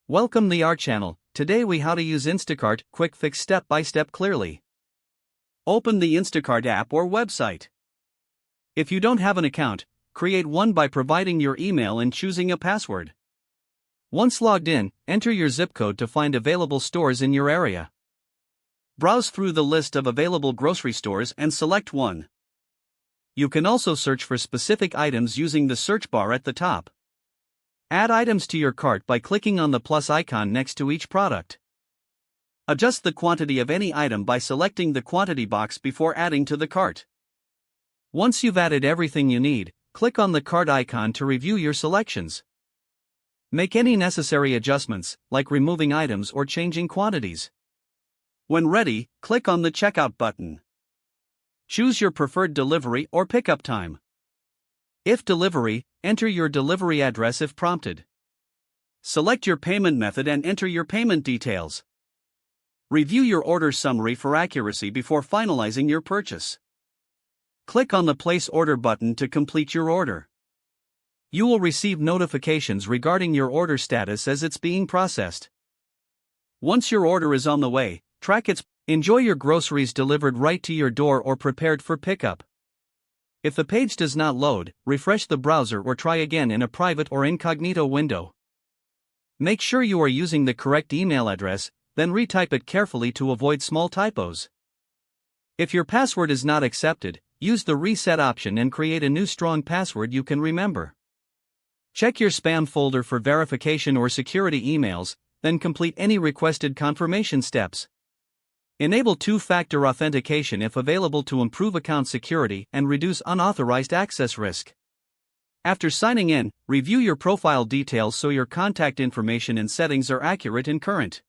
Welcome to our channel. Today we how to use Instacart quick fix step by step clearly. Open the Instacart app or website. If you don't have an account, create one by providing your email and choosing a password. Once logged in, enter your zip code to find available stores in your area. Browse through the list of available grocery stores and select one. You can also search for specific items using the search bar at the top. Add items to your cart by clicking on the plus icon next to each product. Adjust the quantity of any item by selecting the quantity box before adding to the cart. Once you've added everything you need, click on the cart icon to review your selections. Make any necessary adjustments, like removing items or changing quantities. When ready, click on the checkout button. Choose your preferred delivery or pickup time. If delivery, enter your delivery address if prompted. Select your payment method and enter your payment details. Review your order summary for accuracy before finalizing your purchase. Click on the Place Order button to complete your order. You will receive notifications regarding your order status as it's being processed. Once your order is on the way, track its. Enjoy your groceries delivered right to your door or prepared for pickup. If the page does not load, refresh the browser or try again in a private or incognito window. Make sure you are using the correct email address, then retype it carefully to avoid small typos. If your password is not accepted, use the reset option and create a new strong password you can remember. Check your spam folder for verification or security emails, then complete any requested confirmation steps. Enable two-factor authentication if available to improve account security and reduce unauthorized access risk. After signing in, review your profile details so your contact information and settings are accurate and current.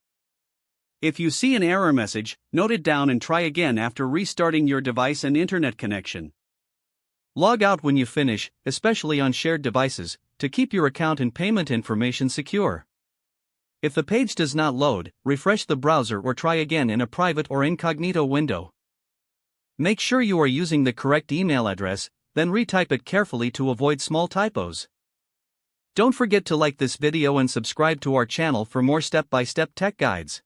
If you see an error message, note it down and try again after restarting your device and internet connection. Log out when you finish, especially on shared devices, to keep your account and payment information secure. If the page does not load, refresh the browser or try again in a private or incognito window. Make sure you are using the correct email address, then retype it carefully to avoid small typos. Don't forget to like this video and subscribe to our channel for more step-by-step tech guides.